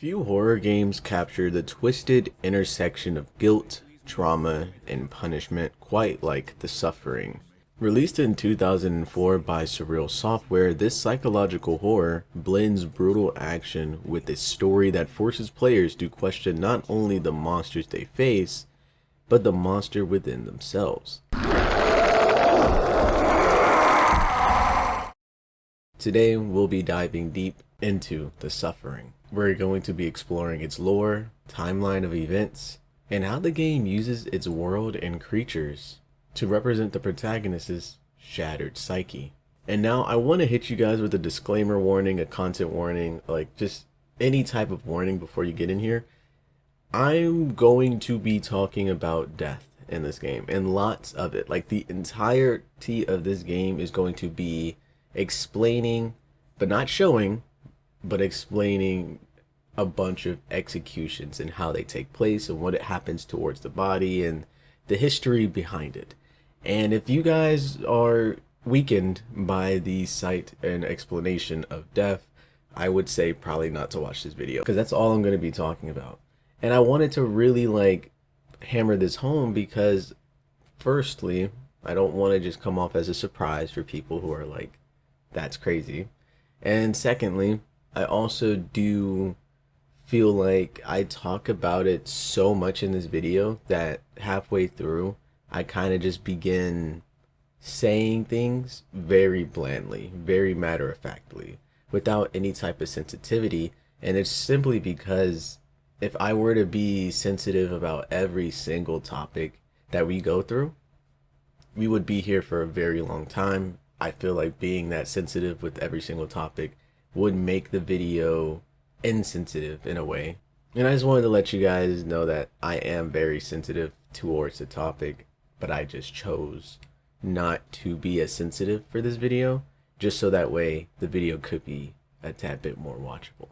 Few horror games capture the twisted intersection of guilt, trauma, and punishment quite like The Suffering. Released in 2004 by Surreal Software, this psychological horror blends brutal action with a story that forces players to question not only the monsters they face, but the monster within themselves. Today, we'll be diving deep into The Suffering. We're going to be exploring its lore, timeline of events, and how the game uses its world and creatures to represent the protagonist's shattered psyche. And now I want to hit you guys with a disclaimer warning, a content warning, like just any type of warning before you get in here. I'm going to be talking about death in this game, and lots of it. Like the entirety of this game is going to be explaining, but not showing, but explaining a bunch of executions and how they take place and what it happens towards the body and the history behind it. And if you guys are weakened by the sight and explanation of death, I would say probably not to watch this video, because that's all I'm going to be talking about. And I wanted to really hammer this home because firstly, I don't want to just come off as a surprise for people who are like, that's crazy. And secondly, I also do feel like I talk about it so much in this video that halfway through, I kind of just begin saying things very blandly, very matter-of-factly, without any type of sensitivity. And it's simply because if I were to be sensitive about every single topic that we go through, we would be here for a very long time. I feel like being that sensitive with every single topic would make the video insensitive in a way. And I just wanted to let you guys know that I am very sensitive towards the topic, but I just chose not to be as sensitive for this video, just so that way the video could be a tad bit more watchable.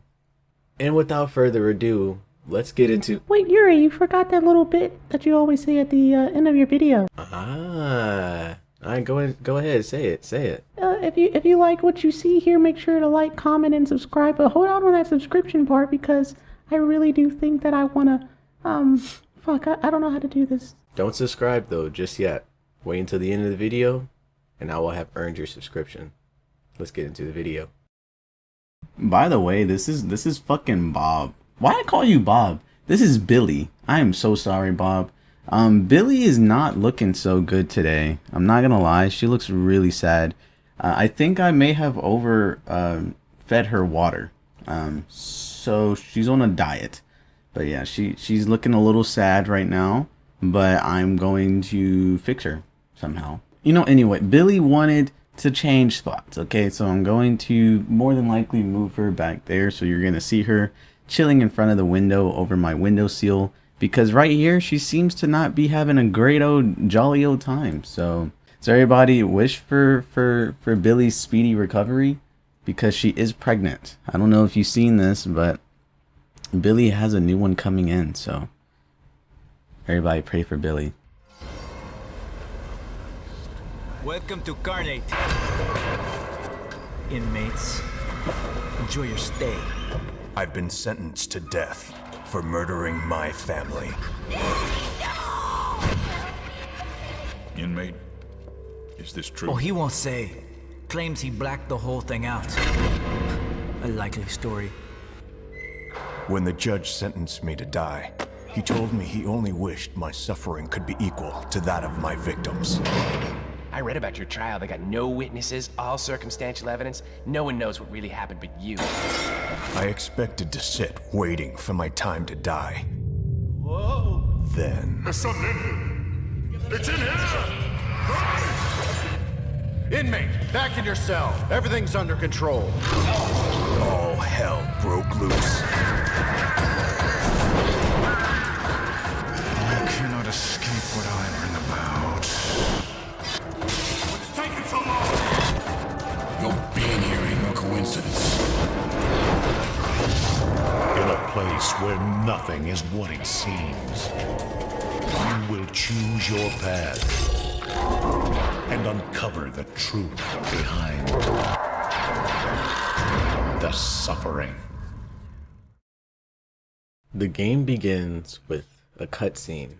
And without further ado, let's get into... Wait, Yuri, you forgot that little bit that you always say at the end of your video. Alright, go ahead, say it. If you like what you see here, make sure to like, comment, and subscribe. But hold on that subscription part, because I really do think that I wanna, I don't know how to do this. Don't subscribe though, just yet. Wait until the end of the video, and I will have earned your subscription. Let's get into the video. By the way, this is fucking Bob. Why I call you Bob? This is Billy. I am so sorry, Bob. Billy is not looking so good today. I'm not gonna lie, she looks really sad. I think I may have fed her water. So she's on a diet. But yeah, she's looking a little sad right now, but I'm going to fix her somehow. Anyway, Billy wanted to change spots, okay? So I'm going to more than likely move her back there, so you're gonna see her chilling in front of the window over my windowsill, because right here she seems to not be having a great old jolly old time. So everybody wish for Billy's speedy recovery, because she is pregnant. I don't know if you've seen this, but Billy has a new one coming in, so everybody pray for Billy. Welcome to Carnate. Inmates, enjoy your stay. I've been sentenced to death for murdering my family. Inmate, is this true? Oh, he won't say. Claims he blacked the whole thing out. A likely story. When the judge sentenced me to die, he told me he only wished my suffering could be equal to that of my victims. I read about your trial. They got no witnesses, all circumstantial evidence. No one knows what really happened but you. I expected to sit waiting for my time to die. Whoa! Then... There's something in here! It's in here! Inmate, back in your cell. Everything's under control. all hell broke loose. You cannot escape what I bring about. What's taking so long? Your being here ain't no coincidence. In a place where nothing is what it seems, you will choose your path and uncover the truth behind the suffering. The game begins with a cutscene.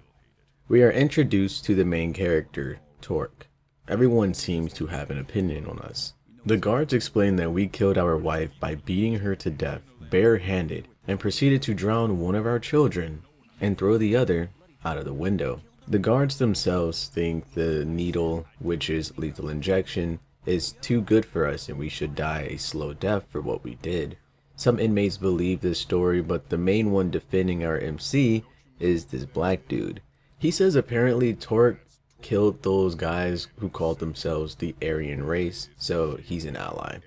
We are introduced to the main character, Torque. Everyone seems to have an opinion on us. The guards explain that we killed our wife by beating her to death barehanded and proceeded to drown one of our children and throw the other out of the window. The guards themselves think the needle, which is lethal injection, is too good for us and we should die a slow death for what we did. Some inmates believe this story, but the main one defending our MC is this black dude. He says apparently Torque killed those guys who called themselves the Aryan race, so he's an ally.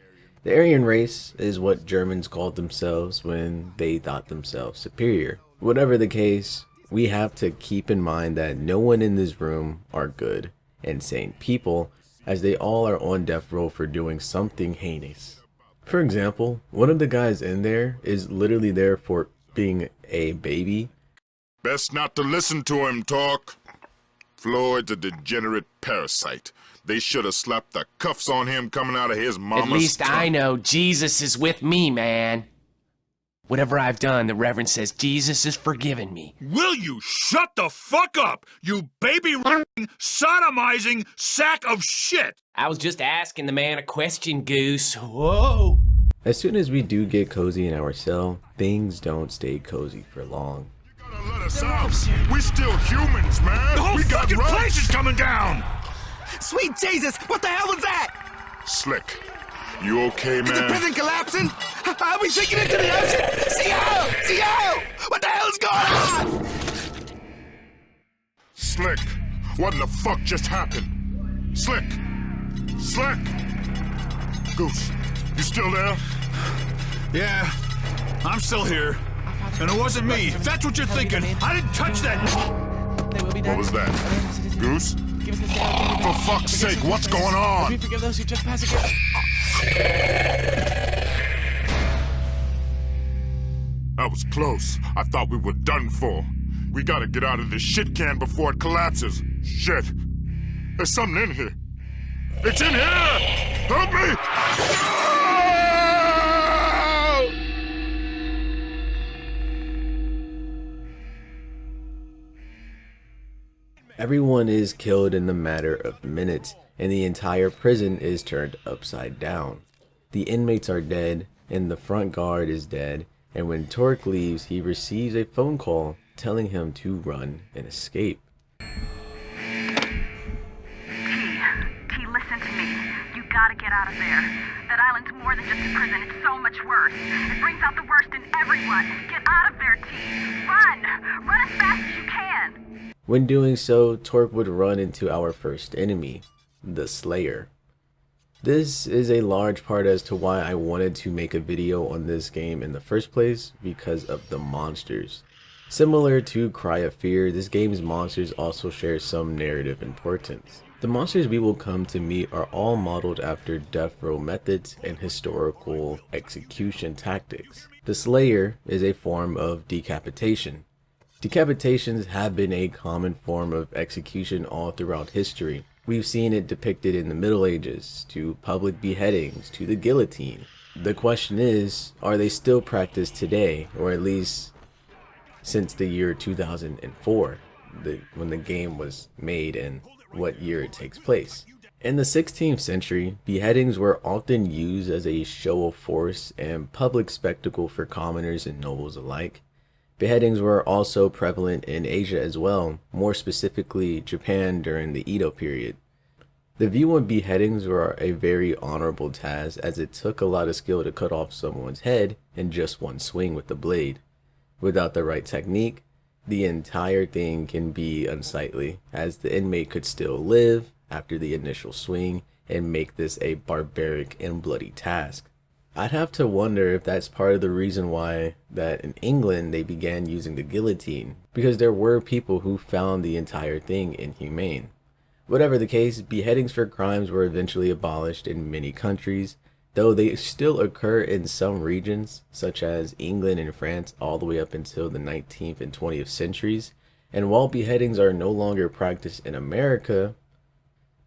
The Aryan race is what Germans called themselves when they thought themselves superior. Whatever the case, we have to keep in mind that no one in this room are good and sane people, as they all are on death row for doing something heinous. For example, one of the guys in there is literally there for being a baby. Best not to listen to him talk. Floyd's a degenerate parasite. They should have slapped the cuffs on him coming out of his mama's At least tongue. I know Jesus is with me, man. Whatever I've done, the Reverend says Jesus has forgiven me. Will you shut the fuck up, you baby-raping, sodomizing sack of shit? I was just asking the man a question, Goose. Whoa! As soon as we do get cozy in our cell, things don't stay cozy for long. Gotta let us out. We still humans, man. The whole we got fucking rights. place is coming down! Sweet Jesus, what the hell was that? Slick, you okay, Is the man? prison collapsing? Are we sinking into the ocean? CO! What the hell's going on? Slick, what in the fuck just happened? Slick! Goose, you still there? Yeah, I'm still here. And it wasn't me. If that's what you're thinking, I didn't touch that. What was that? Goose? For fuck's sake, what's going on? That was close. I thought we were done for. We gotta get out of this shit can before it collapses. Shit. There's something in here. It's in here! Help me! No! Everyone is killed in the matter of minutes, and the entire prison is turned upside down. The inmates are dead, and the front guard is dead, and when Torque leaves, he receives a phone call telling him to run and escape. T, listen to me. You gotta get out of there. That island's more than just a prison, it's so much worse. It brings out the worst in everyone. Get out of there, T. Run! Run as fast as you can! When doing so, Torque would run into our first enemy, the Slayer. This is a large part as to why I wanted to make a video on this game in the first place, because of the monsters. Similar to Cry of Fear, this game's monsters also share some narrative importance. The monsters we will come to meet are all modeled after death row methods and historical execution tactics. The Slayer is a form of decapitation. Decapitations have been a common form of execution all throughout history. We've seen it depicted in the Middle Ages, to public beheadings, to the guillotine. The question is, are they still practiced today, or at least since the year 2004, when the game was made and what year it takes place? In the 16th century, beheadings were often used as a show of force and public spectacle for commoners and nobles alike. Beheadings were also prevalent in Asia as well, more specifically Japan during the Edo period. The view on beheadings were a very honorable task, as it took a lot of skill to cut off someone's head in just one swing with the blade. Without the right technique, the entire thing can be unsightly, as the inmate could still live after the initial swing and make this a barbaric and bloody task. I'd have to wonder if that's part of the reason why that in England they began using the guillotine, because there were people who found the entire thing inhumane. Whatever the case, beheadings for crimes were eventually abolished in many countries, though they still occur in some regions, such as England and France all the way up until the 19th and 20th centuries. And while beheadings are no longer practiced in America,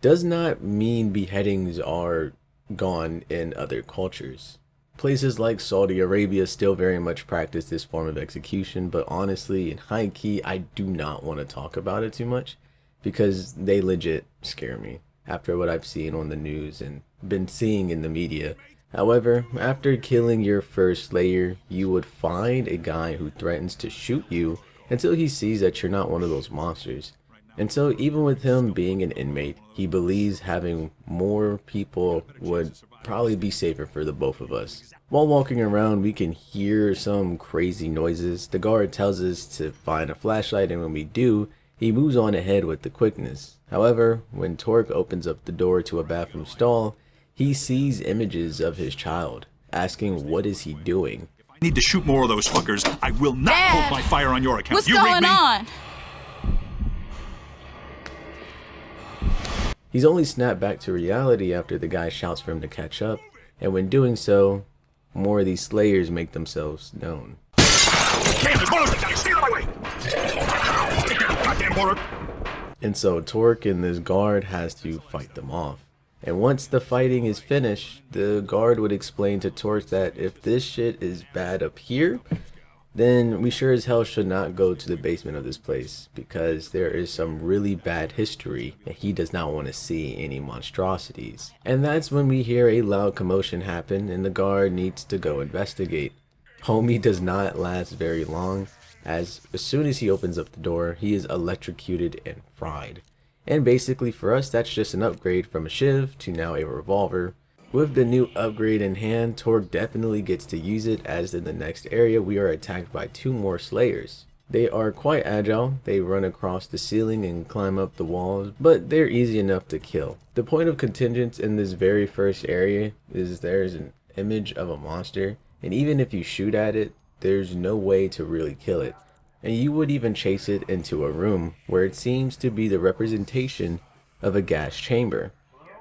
does not mean beheadings are gone in other cultures. Places like Saudi Arabia still very much practice this form of execution, but honestly, in high key, I do not want to talk about it too much because they legit scare me after what I've seen on the news and been seeing in the media. However, after killing your first Slayer, you would find a guy who threatens to shoot you until he sees that you're not one of those monsters. And so even with him being an inmate, he believes having more people would probably be safer for the both of us. While walking around, we can hear some crazy noises. The guard tells us to find a flashlight, and when we do, he moves on ahead with the quickness. However, when Torque opens up the door to a bathroom stall, he sees images of his child, asking what is he doing. If I need to shoot more of those fuckers, I will not hold my fire on your account. What's going on? He's only snapped back to reality after the guy shouts for him to catch up, and when doing so, more of these Slayers make themselves known. Damn, there's one of those guys! Stay out of my way! Take that, goddamn border! And so Torque and this guard has to fight them off. And once the fighting is finished, the guard would explain to Torque that if this shit is bad up here, then we sure as hell should not go to the basement of this place because there is some really bad history and he does not want to see any monstrosities. And that's when we hear a loud commotion happen and the guard needs to go investigate. Homie does not last very long, as soon as he opens up the door, he is electrocuted and fried. And basically for us, that's just an upgrade from a shiv to now a revolver. With the new upgrade in hand, Torque definitely gets to use it, as in the next area we are attacked by 2 more Slayers. They are quite agile, they run across the ceiling and climb up the walls, but they're easy enough to kill. The point of contingence in this very first area is there's an image of a monster, and even if you shoot at it, there's no way to really kill it. And you would even chase it into a room where it seems to be the representation of a gas chamber.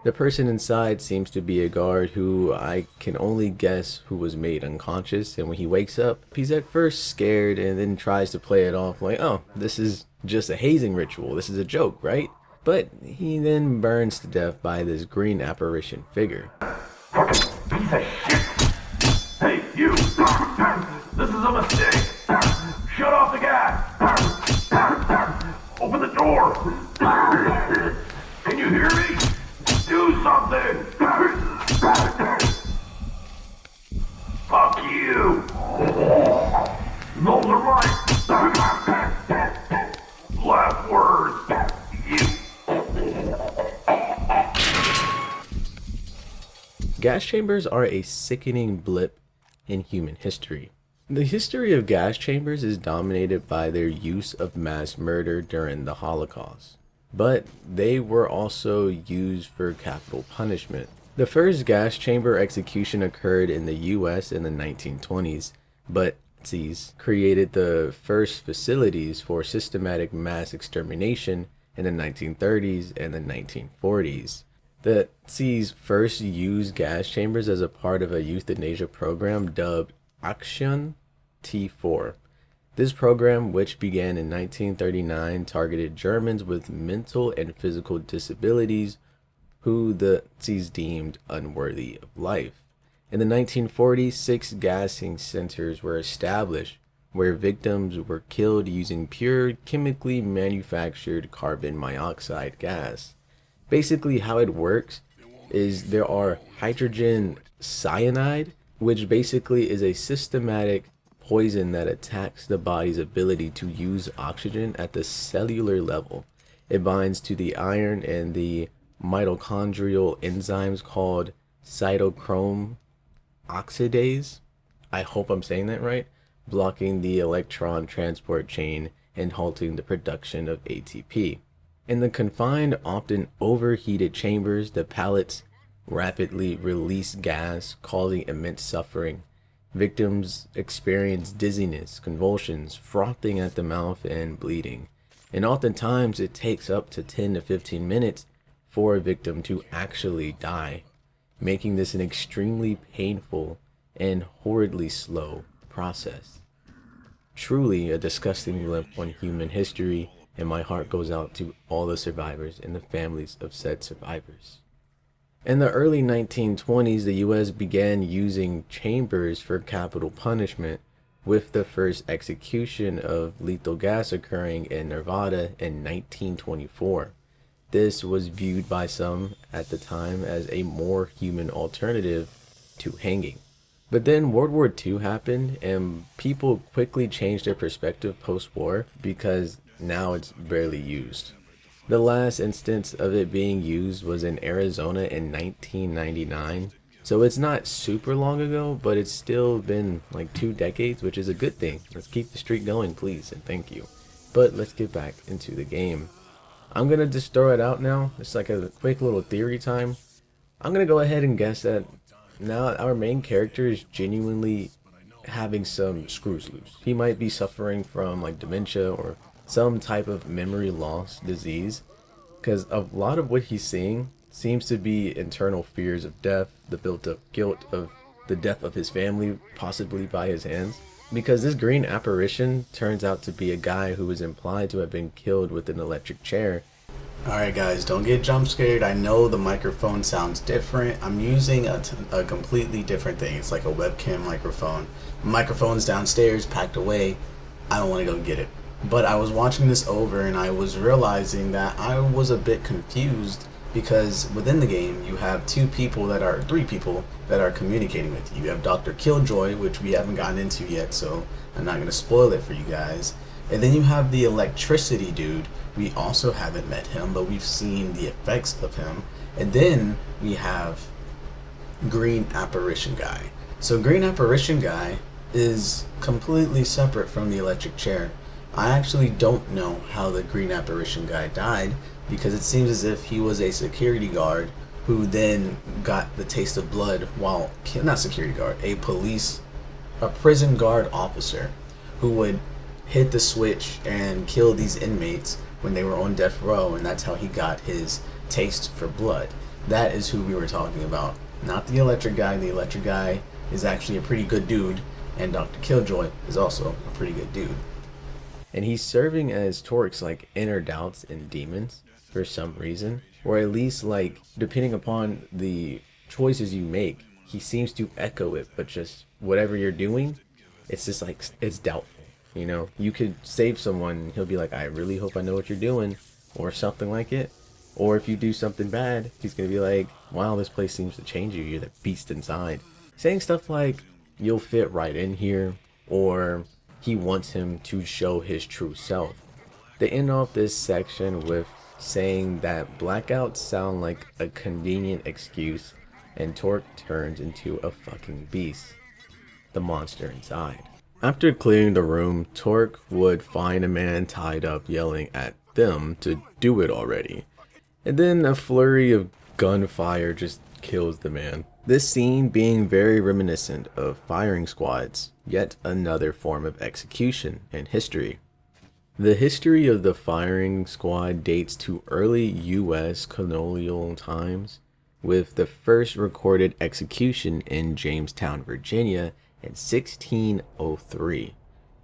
The person inside seems to be a guard who I can only guess who was made unconscious, and when he wakes up, he's at first scared and then tries to play it off like, oh, this is just a hazing ritual, this is a joke, right? But he then burns to death by this green apparition figure. Fucking piece of shit! Hey, you! This is a mistake! Shut off the gas! Open the door! Can you hear me? Do something! Fuck you! Those are my last words. Gas chambers are a sickening blip in human history. The history of gas chambers is dominated by their use of mass murder during the Holocaust, but they were also used for capital punishment. The first gas chamber execution occurred in the US in the 1920s, but Nazis created the first facilities for systematic mass extermination in the 1930s and the 1940s. The Nazis first used gas chambers as a part of a euthanasia program dubbed Action T4. This program, which began in 1939, targeted Germans with mental and physical disabilities who the Nazis deemed unworthy of life. In the 1940s, 6 gassing centers were established where victims were killed using pure chemically manufactured carbon monoxide gas. Basically how it works is there are hydrogen cyanide, which basically is a systematic poison that attacks the body's ability to use oxygen at the cellular level. It binds to the iron and the mitochondrial enzymes called cytochrome oxidase. I hope I'm saying that right, blocking the electron transport chain and halting the production of ATP. In the confined, often overheated chambers, the pellets rapidly release gas, causing immense suffering. Victims experience dizziness, convulsions, frothing at the mouth, and bleeding. And oftentimes it takes up to 10 to 15 minutes for a victim to actually die, making this an extremely painful and horridly slow process. Truly a disgusting blip on human history, and my heart goes out to all the survivors and the families of said survivors. In the early 1920s, the US began using chambers for capital punishment, with the first execution of lethal gas occurring in Nevada in 1924. This was viewed by some at the time as a more human alternative to hanging. But then World War II happened and people quickly changed their perspective post-war because now it's barely used. The last instance of it being used was in Arizona in 1999. So it's not super long ago, but it's still been like 2 decades, which is a good thing. Let's keep the streak going, please, and thank you. But let's get back into the game. I'm gonna just throw it out now. It's like a quick little theory time. I'm gonna go ahead and guess that now our main character is genuinely having some screws loose. He might be suffering from like dementia or some type of memory loss disease, because a lot of what he's seeing seems to be internal fears of death, the built up guilt of the death of his family, possibly by his hands. Because this green apparition turns out to be a guy who is implied to have been killed with an electric chair. Alright guys, don't get jump scared. I know the microphone sounds different. I'm using a completely different thing. It's like a webcam microphone. The microphone's downstairs, packed away. I don't want to go get it. But I was watching this over and I was realizing that I was a bit confused because within the game you have 3 people that are communicating with you. You have Dr. Killjoy, which we haven't gotten into yet, so I'm not going to spoil it for you guys. And then you have the electricity dude. We also haven't met him, but we've seen the effects of him. And then we have green apparition guy. So green apparition guy is completely separate from the electric chair. I actually don't know how the green apparition guy died, because it seems as if he was a security guard who then got the taste of blood while, not security guard, a prison guard officer who would hit the switch and kill these inmates when they were on death row, and that's how he got his taste for blood. That is who we were talking about, not the electric guy. The electric guy is actually a pretty good dude, and Dr. Killjoy is also a pretty good dude. And he's serving as Torque's like inner doubts and demons for some reason, or at least like depending upon the choices you make, he seems to echo it. But just whatever you're doing, it's just like it's doubtful. You know, you could save someone, he'll be like, I really hope I know what you're doing, or something like it. Or if you do something bad, he's gonna be like, wow, this place seems to change you. You're the beast inside. Saying stuff like, you'll fit right in here, or he wants him to show his true self. They end off this section with saying that blackouts sound like a convenient excuse, and Torque turns into a fucking beast, the monster inside. After clearing the room, Torque would find a man tied up yelling at them to do it already. And then a flurry of gunfire just kills the man. This scene being very reminiscent of firing squads, yet another form of execution in history. The history of the firing squad dates to early US colonial times, with the first recorded execution in Jamestown, Virginia in 1603.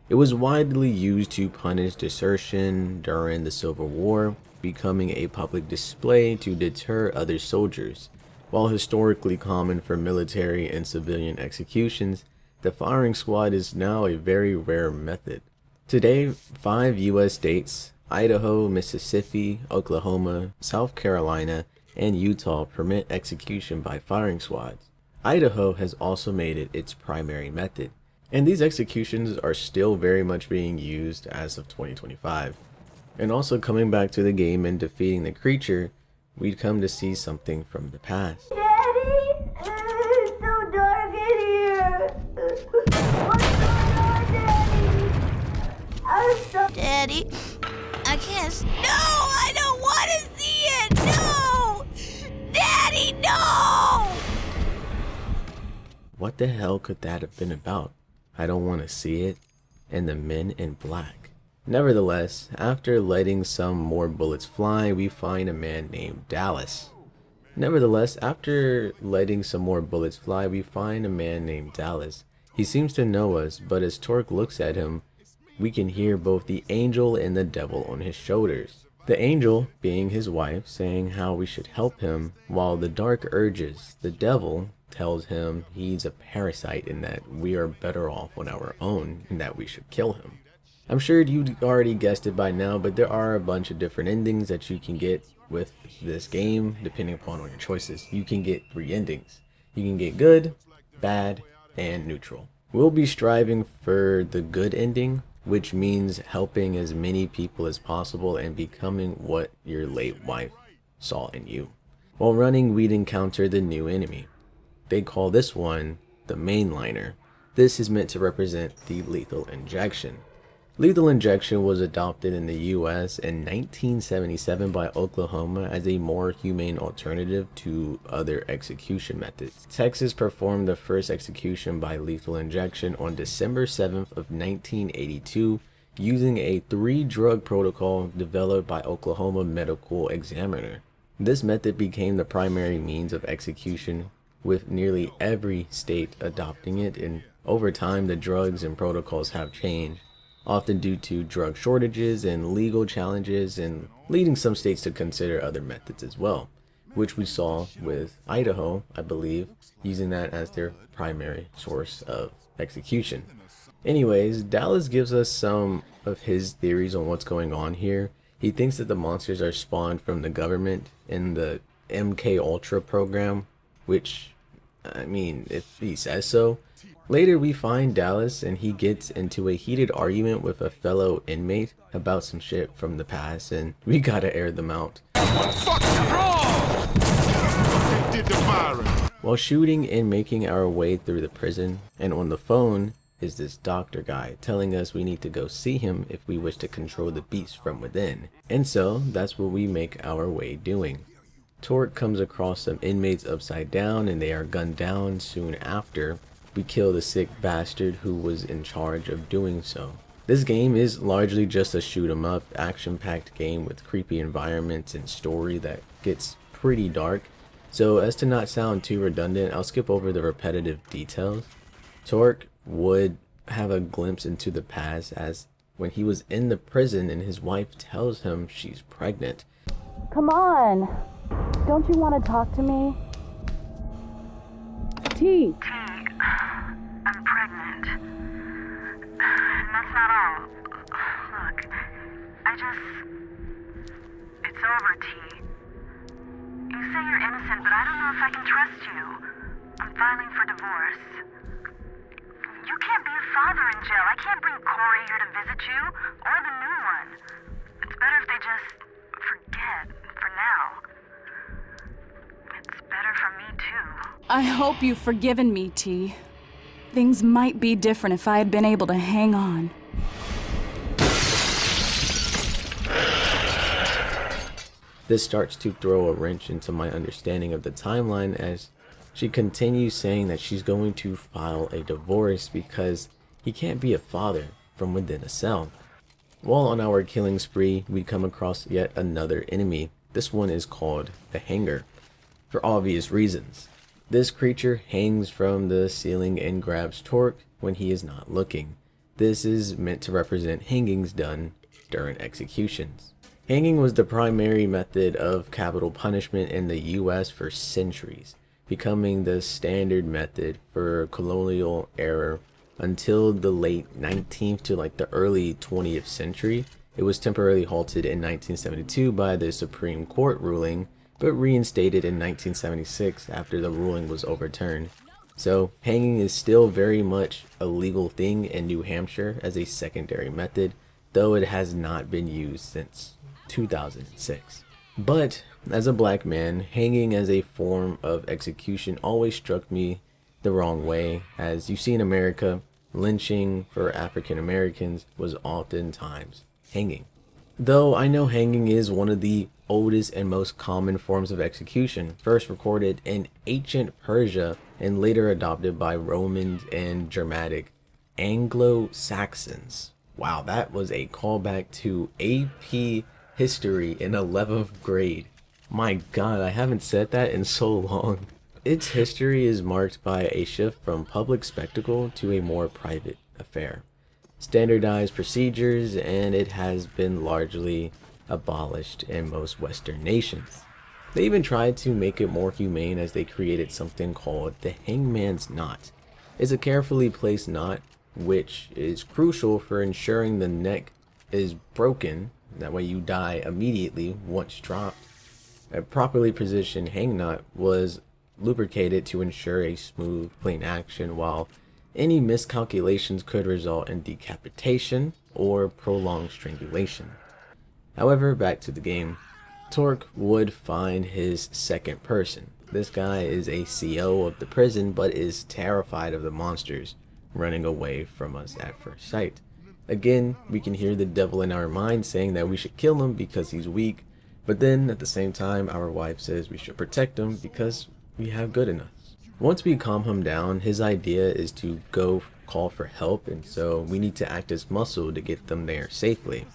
It was widely used to punish desertion during the Civil War, becoming a public display to deter other soldiers. While historically common for military and civilian executions, the firing squad is now a very rare method. Today, 5 US states, Idaho, Mississippi, Oklahoma, South Carolina, and Utah permit execution by firing squads. Idaho has also made it its primary method, and these executions are still very much being used as of 2025. And also coming back to the game and defeating the creature, we'd come to see something from the past. Daddy, it's so dark in here. What's going on, Daddy? I'm so... Daddy, I can't. No, I don't want to see it. No, Daddy, no. What the hell could that have been about? I don't want to see it, and the men in black. Nevertheless, after letting some more bullets fly, we find a man named Dallas. He seems to know us, but as Torque looks at him, we can hear both the angel and the devil on his shoulders. The angel being his wife, saying how we should help him, while the dark urges, the devil, tells him he's a parasite and that we are better off on our own and that we should kill him. I'm sure you already guessed it by now, but there are a bunch of different endings that you can get with this game, depending upon your choices. You can get 3 endings. You can get good, bad, and neutral. We'll be striving for the good ending, which means helping as many people as possible and becoming what your late wife saw in you. While running, we'd encounter the new enemy. They call this one the mainliner. This is meant to represent the lethal injection. Lethal injection was adopted in the US in 1977 by Oklahoma as a more humane alternative to other execution methods. Texas performed the first execution by lethal injection on December 7th of 1982 using a 3-drug protocol developed by Oklahoma Medical Examiner. This method became the primary means of execution, with nearly every state adopting it, and over time the drugs and protocols have changed, often due to drug shortages and legal challenges, and leading some states to consider other methods as well, which we saw with Idaho, I believe, using that as their primary source of execution. Anyways, Dallas gives us some of his theories on what's going on here. He thinks that the monsters are spawned from the government in the MK Ultra program, which, I mean, if he says so. Later we find Dallas and he gets into a heated argument with a fellow inmate about some shit from the past, and we gotta air them out. While shooting and making our way through the prison, and on the phone is this doctor guy telling us we need to go see him if we wish to control the beast from within. And so that's what we make our way doing. Torque comes across some inmates upside down and they are gunned down. Soon after, we kill the sick bastard who was in charge of doing so. This game is largely just a shoot 'em up, action-packed game with creepy environments and story that gets pretty dark. So as to not sound too redundant, I'll skip over the repetitive details. Torque would have a glimpse into the past as when he was in the prison and his wife tells him she's pregnant. Come on. Don't you want to talk to me? T. I'm pregnant. And that's not all. Look, it's over, T. You say you're innocent, but I don't know if I can trust you. I'm filing for divorce. You can't be a father in jail. I can't bring Corey here to visit you, or the new one. It's better if they just forget, for now. It's better for me, too. I hope you've forgiven me, T. Things might be different if I had been able to hang on. This starts to throw a wrench into my understanding of the timeline as she continues saying that she's going to file a divorce because he can't be a father from within a cell. While on our killing spree, we come across yet another enemy. This one is called the Hanger, for obvious reasons. This creature hangs from the ceiling and grabs Torque when he is not looking. This is meant to represent hangings done during executions. Hanging was the primary method of capital punishment in the US for centuries, becoming the standard method for colonial era until the late 19th to like the early 20th century. It was temporarily halted in 1972 by the Supreme Court ruling, but reinstated in 1976 after the ruling was overturned. So hanging is still very much a legal thing in New Hampshire as a secondary method, though it has not been used since 2006. But as a black man, hanging as a form of execution always struck me the wrong way. As you see in America, lynching for African Americans was oftentimes hanging. Though I know hanging is one of the oldest and most common forms of execution, first recorded in ancient Persia and later adopted by Romans and Germanic Anglo-Saxons. Wow, that was a callback to AP history in 11th grade. My god, I haven't said that in so long. Its history is marked by a shift from public spectacle to a more private affair. Standardized procedures, and it has been largely abolished in most Western nations. They even tried to make it more humane as they created something called the hangman's knot. It's a carefully placed knot which is crucial for ensuring the neck is broken, that way you die immediately once dropped. A properly positioned hang knot was lubricated to ensure a smooth, clean action, while any miscalculations could result in decapitation or prolonged strangulation. However, back to the game. Torque would find his second person. This guy is a CO of the prison, but is terrified of the monsters running away from us at first sight. Again, we can hear the devil in our mind saying that we should kill him because he's weak, but then at the same time our wife says we should protect him because we have good in us. Once we calm him down, his idea is to go call for help, and so we need to act as muscle to get them there safely.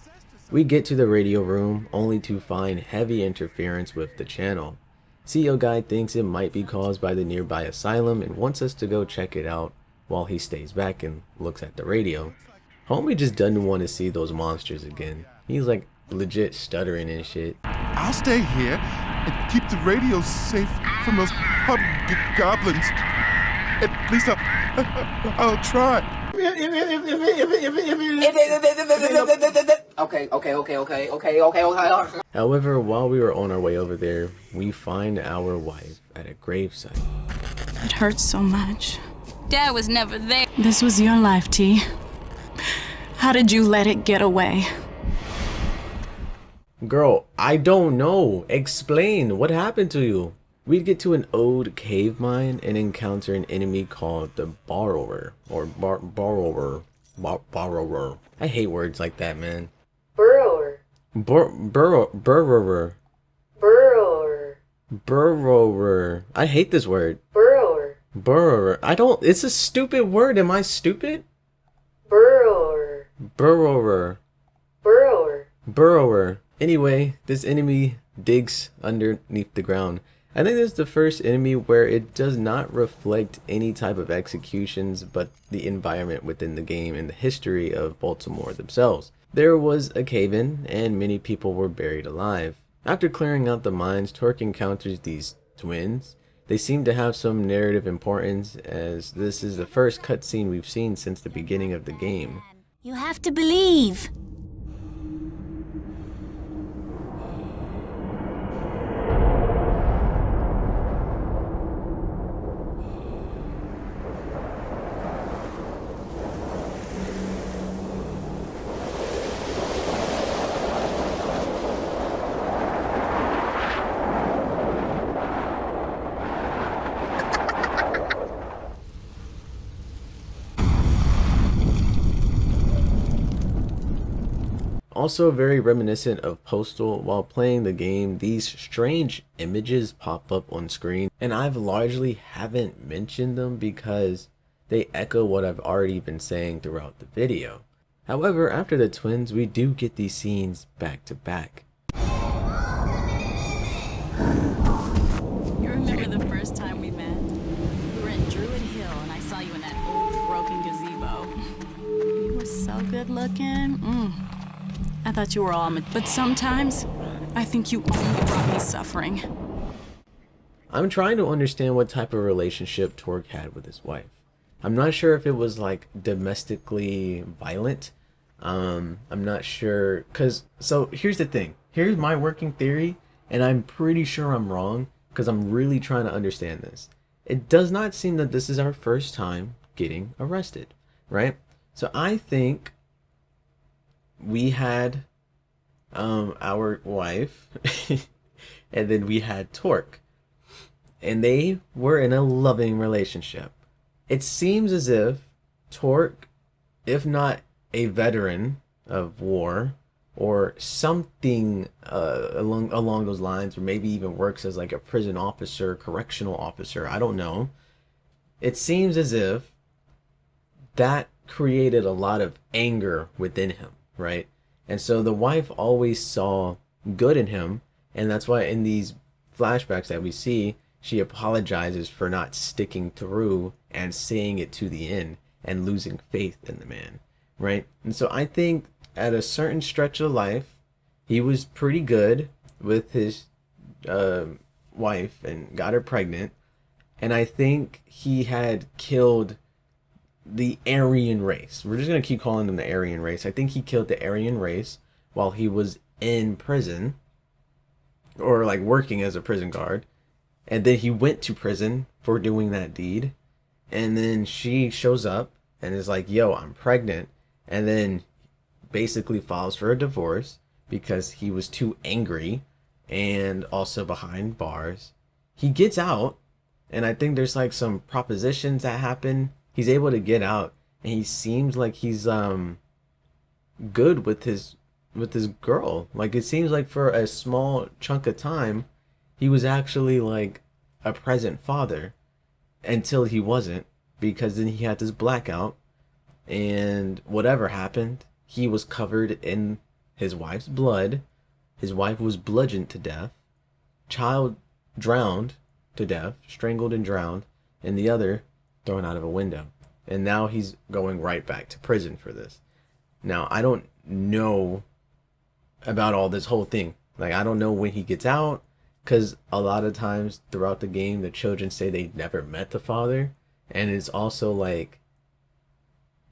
We get to the radio room only to find heavy interference with the channel. CEO guy thinks it might be caused by the nearby asylum and wants us to go check it out while he stays back and looks at the radio. Homie just doesn't want to see those monsters again. He's like legit stuttering and shit. I'll stay here and keep the radio safe from those goblins. At least I'll try. Okay. However, while we were on our way over there, we find our wife at a gravesite. It hurts so much. Dad was never there. This was your life, T. How did you let it get away? Girl, I don't know. Explain. What happened to you? We'd get to an old cave mine and encounter an enemy called the Borrower. Or Borrower. I hate words like that, man. Burrower. Burrower. Burrower. I hate this word. Burrower. It's a stupid word. Am I stupid? Burrower. Anyway, this enemy digs underneath the ground. I think this is the first enemy where it does not reflect any type of executions, but the environment within the game and the history of Baltimore themselves. There was a cave-in, and many people were buried alive. After clearing out the mines, Torque encounters these twins. They seem to have some narrative importance, as this is the first cutscene we've seen since the beginning of the game. You have to believe. Also very reminiscent of Postal. While playing the game, these strange images pop up on screen, and I've largely haven't mentioned them because they echo what I've already been saying throughout the video. However, after the twins, we do get these scenes back to back. You remember the first time we met? We were in Druid Hill and I saw you in that old broken gazebo. You were so good looking. I thought you were all but sometimes I think you only brought me suffering. I'm trying to understand what type of relationship Torque had with his wife. I'm not sure if it was like domestically violent. I'm not sure, so here's the thing. Here's my working theory, and I'm pretty sure I'm wrong because I'm really trying to understand this. It does not seem that this is our first time getting arrested, right? So I think we had our wife and then we had Torque, and they were in a loving relationship. It seems as if Torque, if not a veteran of war or something along those lines, or maybe even works as like a prison officer, correctional officer, I don't know. It seems as if that created a lot of anger within him, right? And so the wife always saw good in him, and that's why in these flashbacks that we see, she apologizes for not sticking through and seeing it to the end and losing faith in the man, right? And so I think at a certain stretch of life, he was pretty good with his wife and got her pregnant. And I think he had killed the Aryan race. We're just going to keep calling them the Aryan race. I think he killed the Aryan race while he was in prison, or like working as a prison guard. And then he went to prison for doing that deed. And then she shows up and is like, yo, I'm pregnant. And then basically files for a divorce because he was too angry and also behind bars. He gets out, and I think there's like some propositions that happen. He's able to get out, and he seems like he's good with his girl. Like, it seems like for a small chunk of time, he was actually like a present father, until he wasn't, because then he had this blackout, and whatever happened, he was covered in his wife's blood. His wife was bludgeoned to death, child drowned to death, strangled and drowned, and the other thrown out of a window. And now he's going right back to prison for this. Now, I don't know about all this whole thing. Like, I don't know when he gets out, because a lot of times throughout the game, the children say they never met the father. And it's also like,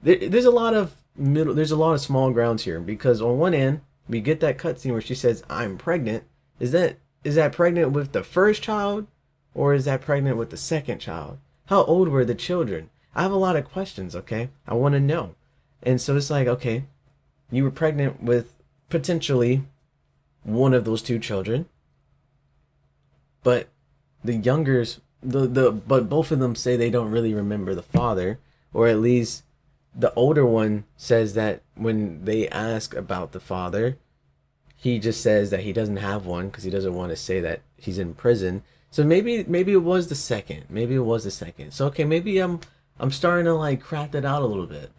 there's a lot of small grounds here, because on one end, we get that cutscene where she says, I'm pregnant. Is that pregnant with the first child, or is that pregnant with the second child? How old were the children? I have a lot of questions, okay? I want to know. And so it's like, okay, you were pregnant with potentially one of those two children, but the youngers, but both of them say they don't really remember the father, or at least the older one says that when they ask about the father, he just says that he doesn't have one because he doesn't want to say that he's in prison. So maybe it was the second. Maybe it was the second. So okay, maybe I'm starting to like crack that out a little bit.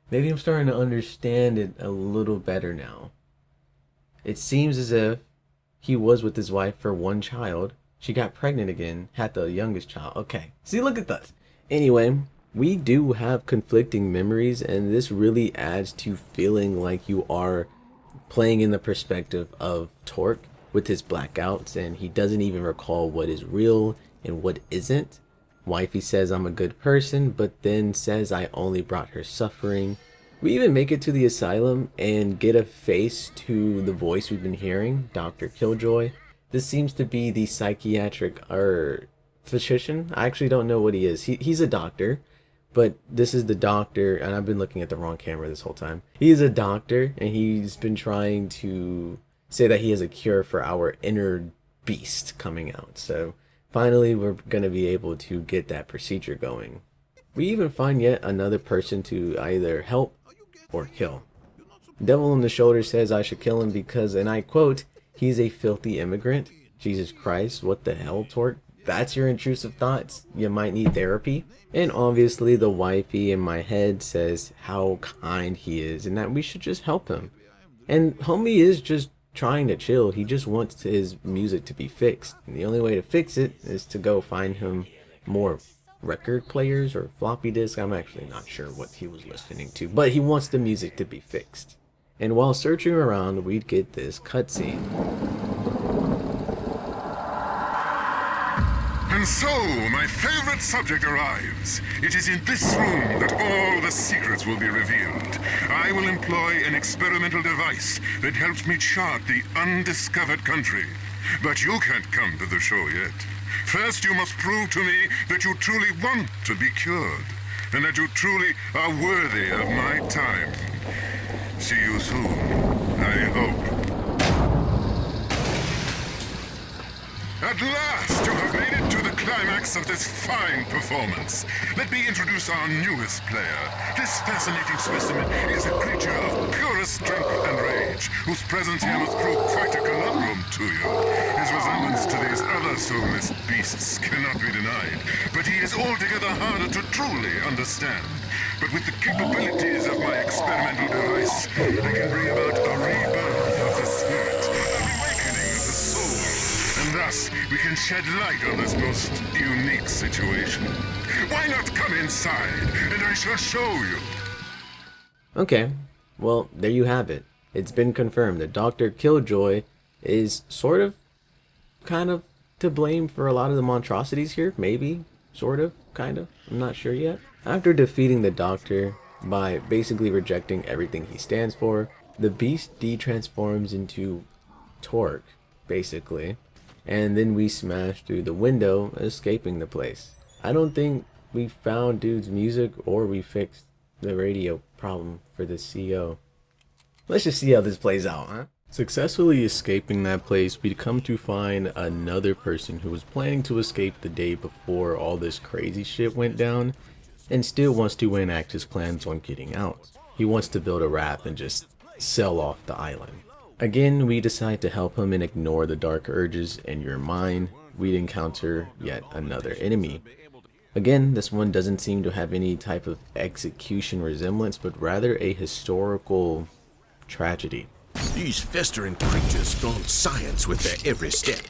Maybe I'm starting to understand it a little better now. It seems as if he was with his wife for one child. She got pregnant again, had the youngest child. Okay, see, look at this. Anyway, we do have conflicting memories, and this really adds to feeling like you are playing in the perspective of Torque with his blackouts, and he doesn't even recall what is real and what isn't. Wifey says I'm a good person, but then says I only brought her suffering. We even make it to the asylum and get a face to the voice we've been hearing, Dr. Killjoy. This seems to be the psychiatric physician. I actually don't know what he is. He's a doctor, but this is the doctor, and I've been looking at the wrong camera this whole time. He's a doctor, and he's been trying to say that he has a cure for our inner beast coming out. So finally, we're going to be able to get that procedure going. We even find yet another person to either help or kill. Devil on the shoulder says I should kill him because, and I quote, he's a filthy immigrant. Jesus Christ, what the hell, Torque? That's your intrusive thoughts? You might need therapy? And obviously the wifey in my head says how kind he is and that we should just help him. And homie is just trying to chill. He just wants his music to be fixed. And the only way to fix it is to go find him more record players or floppy disk. I'm actually not sure what he was listening to, but he wants the music to be fixed. And while searching around, we'd get this cutscene. And so, my favorite subject arrives. It is in this room that all the secrets will be revealed. I will employ an experimental device that helps me chart the undiscovered country. But you can't come to the show yet. First, you must prove to me that you truly want to be cured, and that you truly are worthy of my time. See you soon, I hope. At last, you have made it to the climax of this fine performance. Let me introduce our newest player. This fascinating specimen is a creature of purest strength and rage, whose presence here must prove quite a conundrum to you. His resemblance to these other soulless beasts cannot be denied, but he is altogether harder to truly understand. But with the capabilities of my experimental device, I can bring about a rebirth of the spirit, a awakening of the soul, and thus we can shed light on this most unique situation. Why not come inside, and I shall show you? Okay, well, there you have it. It's been confirmed that Dr. Killjoy is kind of to blame for a lot of the monstrosities here. Maybe, kind of. I'm not sure yet. After defeating the Doctor by basically rejecting everything he stands for, the Beast de-transforms into Torque, basically. And then we smash through the window, escaping the place. I don't think we found dude's music or we fixed the radio problem for the CO. Let's just see how this plays out, huh? Successfully escaping that place, we'd come to find another person who was planning to escape the day before all this crazy shit went down and still wants to enact his plans on getting out. He wants to build a raft and just sail off the island. Again, we decide to help him and ignore the dark urges in your mind. We'd encounter yet another enemy. Again, this one doesn't seem to have any type of execution resemblance, but rather a historical tragedy. These festering creatures flaunt science with their every step.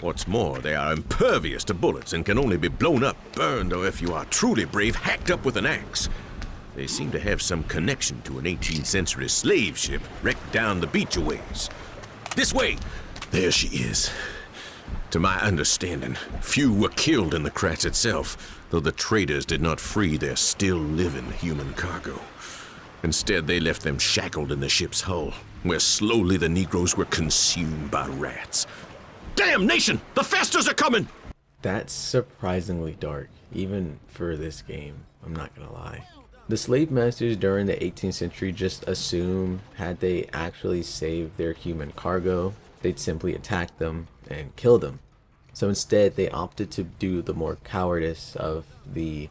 What's more, they are impervious to bullets and can only be blown up, burned, or if you are truly brave, hacked up with an axe. They seem to have some connection to an 18th century slave ship wrecked down the beach a ways. This way! There she is. To my understanding, few were killed in the crash itself, though the traders did not free their still-living human cargo. Instead, they left them shackled in the ship's hull, where slowly the Negroes were consumed by rats. Damnation! The Festers are coming! That's surprisingly dark, even for this game, I'm not gonna lie. The slave masters during the 18th century just assumed had they actually saved their human cargo, they'd simply attack them and kill them. So instead, they opted to do the more cowardice of the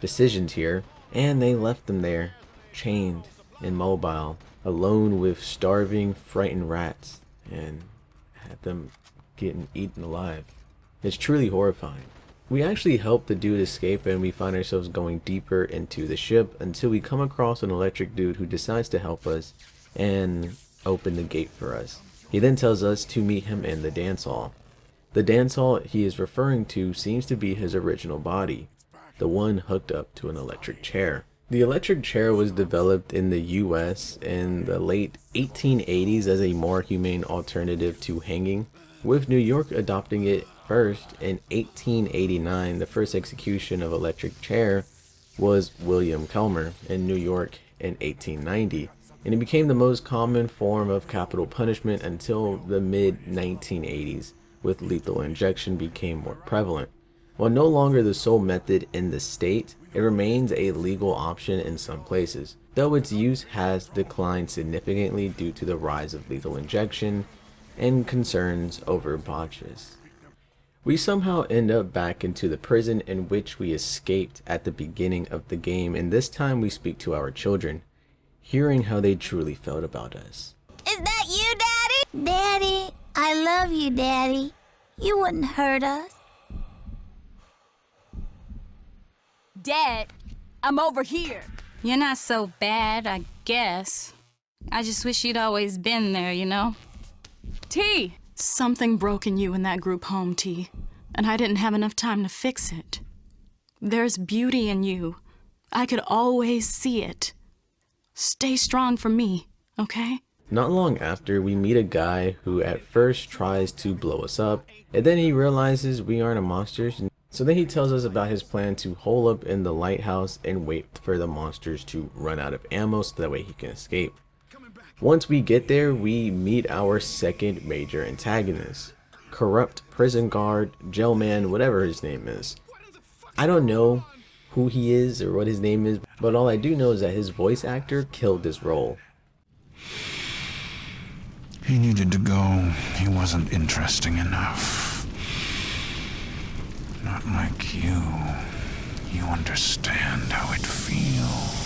decisions here, and they left them there, chained, immobile, alone with starving, frightened rats, and had them getting eaten alive. It's truly horrifying. We actually help the dude escape, and we find ourselves going deeper into the ship until we come across an electric dude who decides to help us and open the gate for us. He then tells us to meet him in the dance hall. The dance hall he is referring to seems to be his original body, the one hooked up to an electric chair. The electric chair was developed in the US in the late 1880s as a more humane alternative to hanging, with New York adopting it first in 1889. The first execution of electric chair was William Kelmer in New York in 1890, and it became the most common form of capital punishment until the mid-1980s, with lethal injection became more prevalent. While no longer the sole method in the state, it remains a legal option in some places, though its use has declined significantly due to the rise of lethal injection and concerns over botches. We somehow end up back into the prison in which we escaped at the beginning of the game, and this time we speak to our children, hearing how they truly felt about us. Is that you, Daddy? Daddy, I love you, Daddy. You wouldn't hurt us. Dad, I'm over here. You're not so bad, I guess. I just wish you'd always been there, you know? T! Something broke in you in that group home, T. And I didn't have enough time to fix it. There's beauty in you. I could always see it. Stay strong for me, okay? Not long after, we meet a guy who at first tries to blow us up, and then he realizes we aren't monsters. So then he tells us about his plan to hole up in the lighthouse and wait for the monsters to run out of ammo so that way he can escape. Once we get there, we meet our second major antagonist, corrupt prison guard, jail man, whatever his name is. I don't know who he is or what his name is, but all I do know is that his voice actor killed this role. He needed to go. He wasn't interesting enough. Not like you. You understand how it feels.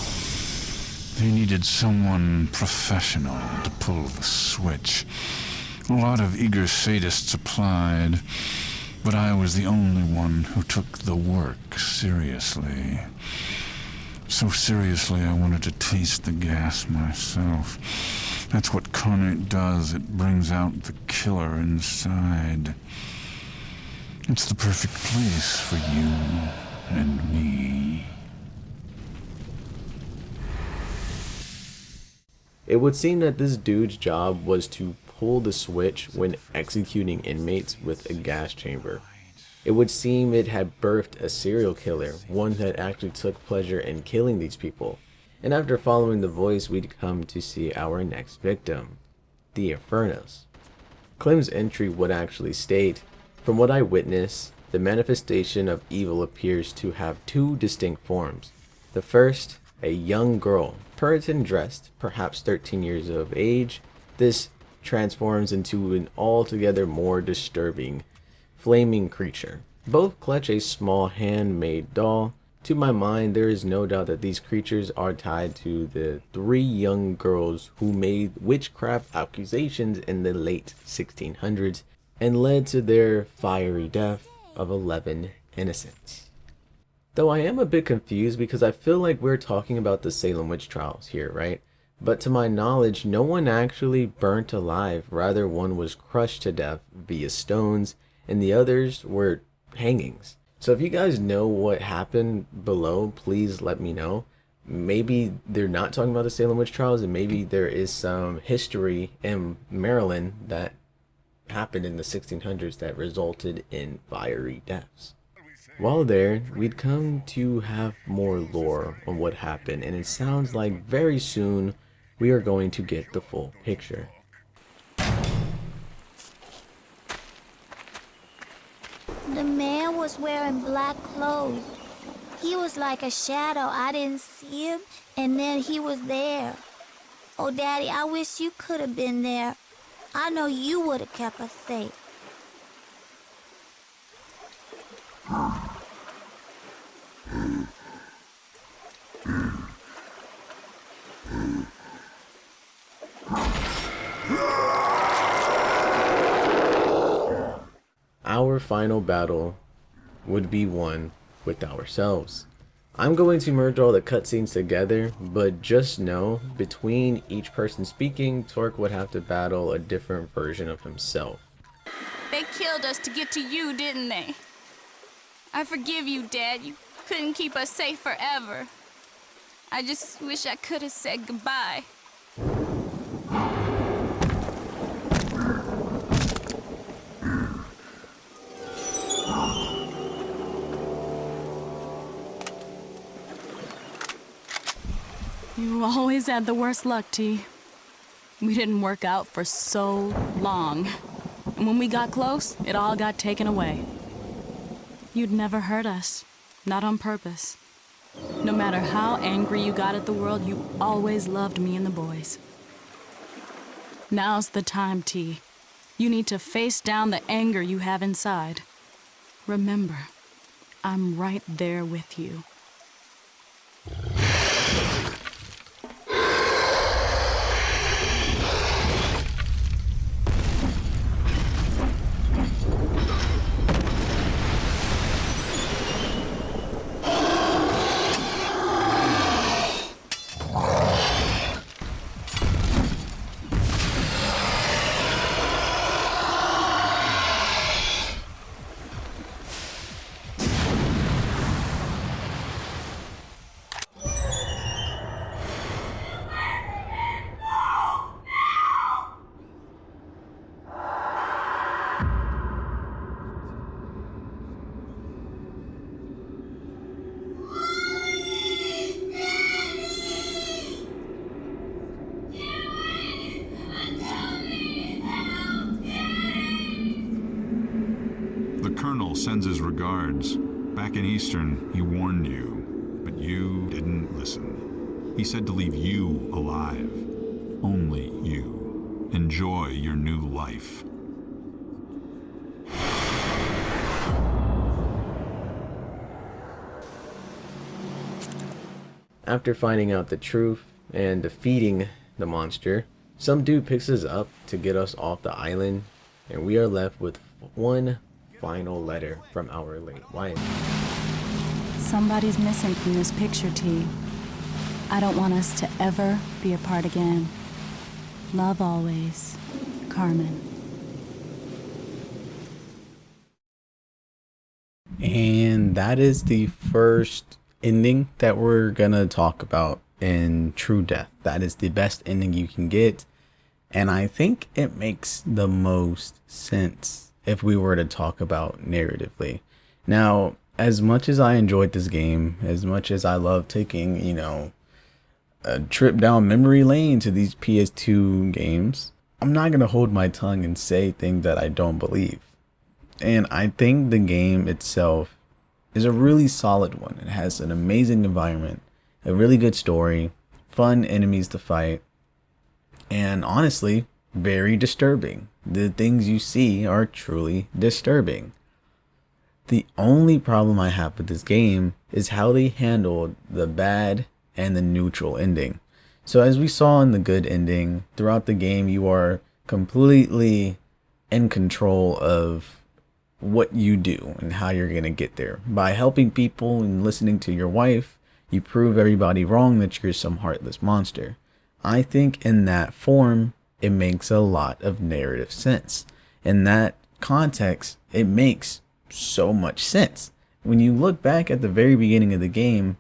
They needed someone professional to pull the switch. A lot of eager sadists applied, but I was the only one who took the work seriously. So seriously, I wanted to taste the gas myself. That's what carnate does. It brings out the killer inside. It's the perfect place for you and me. It would seem that this dude's job was to pull the switch when executing inmates with a gas chamber. It would seem it had birthed a serial killer, one that actually took pleasure in killing these people. And after following the voice, we'd come to see our next victim, the Infernos. Clem's entry would actually state, "From what I witnessed, the manifestation of evil appears to have two distinct forms. The first, a young girl, Puritan dressed, perhaps 13 years of age. This transforms into an altogether more disturbing, flaming creature. Both clutch a small handmade doll. To my mind, there is no doubt that these creatures are tied to the three young girls who made witchcraft accusations in the late 1600s and led to their fiery death of 11 innocents." Though I am a bit confused because I feel like we're talking about the Salem witch trials here, right? But to my knowledge, no one actually burnt alive, rather one was crushed to death via stones and the others were hangings. So if you guys know what happened below, please let me know. Maybe they're not talking about the Salem witch trials and maybe there is some history in Maryland that happened in the 1600s that resulted in fiery deaths. While there, we'd come to have more lore on what happened, and it sounds like very soon we are going to get the full picture. The man was wearing black clothes. He was like a shadow. I didn't see him, and then he was there. Oh, Daddy, I wish you could have been there. I know you would have kept us safe. Our final battle would be won with ourselves. I'm going to merge all the cutscenes together, but just know between each person speaking, Torque would have to battle a different version of himself. They killed us to get to you, didn't they? I forgive you, Dad. You couldn't keep us safe forever. I just wish I could have said goodbye. You always had the worst luck, T. We didn't work out for so long. And when we got close, it all got taken away. You'd never hurt us. Not on purpose. No matter how angry you got at the world, you always loved me and the boys. Now's the time, T. You need to face down the anger you have inside. Remember, I'm right there with you. Colonel sends his regards. Back in Eastern, he warned you, but you didn't listen. He said to leave you alive. Only you. Enjoy your new life. After finding out the truth and defeating the monster, some dude picks us up to get us off the island, and we are left with one final letter from our late wife. Somebody's missing from this picture, T. I don't want us to ever be apart again. Love always, Carmen. And that is the first ending that we're gonna talk about in true death. That is the best ending you can get. And I think it makes the most sense if we were to talk about narratively. Now, as much as I enjoyed this game, as much as I love taking, a trip down memory lane to these PS2 games, I'm not going to hold my tongue and say things that I don't believe. And I think the game itself is a really solid one. It has an amazing environment, a really good story, fun enemies to fight, and honestly, very disturbing. The things you see are truly disturbing. The only problem I have with this game is how they handled the bad and the neutral ending. So as we saw in the good ending, throughout the game you are completely in control of what you do and how you're going to get there. By helping people and listening to your wife, you prove everybody wrong that you're some heartless monster. I think in that form, it makes a lot of narrative sense. In that context, it makes so much sense. When you look back at the very beginning of the game,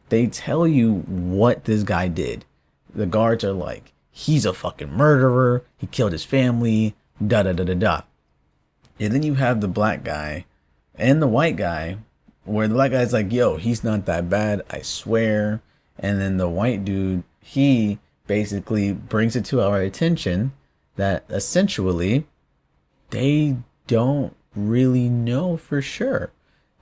they tell you what this guy did. The guards are like, he's a fucking murderer, he killed his family, da da da da da. And then you have the black guy and the white guy, where the black guy's like, yo, he's not that bad, I swear. And then the white dude, he basically brings it to our attention that essentially they don't really know for sure.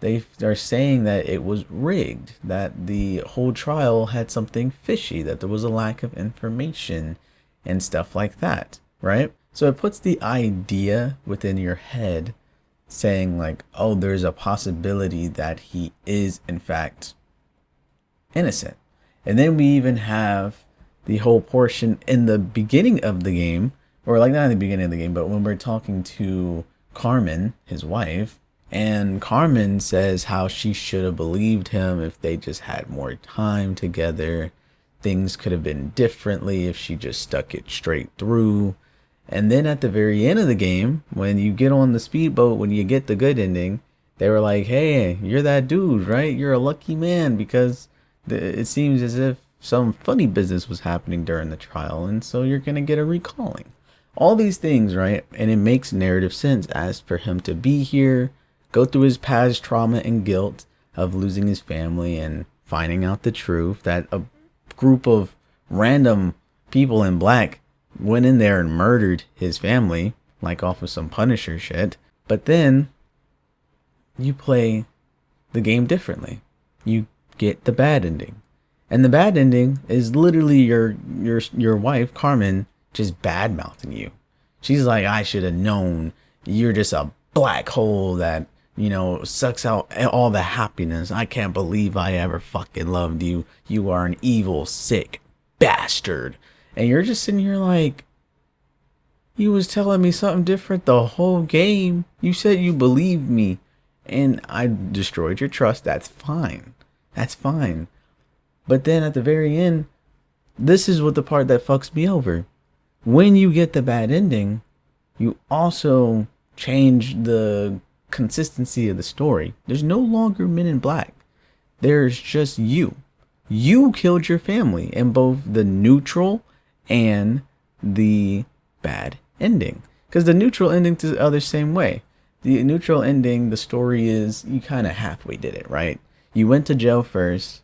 They are saying that it was rigged, that the whole trial had something fishy, that there was a lack of information and stuff like that, right? So it puts the idea within your head saying like, oh, there's a possibility that he is in fact innocent. And then we even have the whole portion in the beginning of the game, or like not in the beginning of the game, but when we're talking to Carmen, his wife, and Carmen says how she should have believed him if they just had more time together. Things could have been differently if she just stuck it straight through. And then at the very end of the game, when you get on the speedboat, when you get the good ending, they were like, hey, you're that dude, right? You're a lucky man, because it seems as if some funny business was happening during the trial, and so you're going to get a recalling. All these things, right? And it makes narrative sense as for him to be here, go through his past trauma and guilt of losing his family and finding out the truth that a group of random people in black went in there and murdered his family, like off of some Punisher shit. But then you play the game differently. You get the bad ending. And the bad ending is literally your wife, Carmen, just bad mouthing you. She's like, I should have known, you're just a black hole that, sucks out all the happiness. I can't believe I ever fucking loved you. You are an evil, sick bastard. And you're just sitting here like, you was telling me something different the whole game. You said you believed me and I destroyed your trust. That's fine. That's fine. But then at the very end, this is what the part that fucks me over. When you get the bad ending, you also change the consistency of the story. There's no longer Men in Black. There's just you. You killed your family in both the neutral and the bad ending. Because the neutral ending to the other same way. The neutral ending, the story is you kind of halfway did it, right? You went to jail first,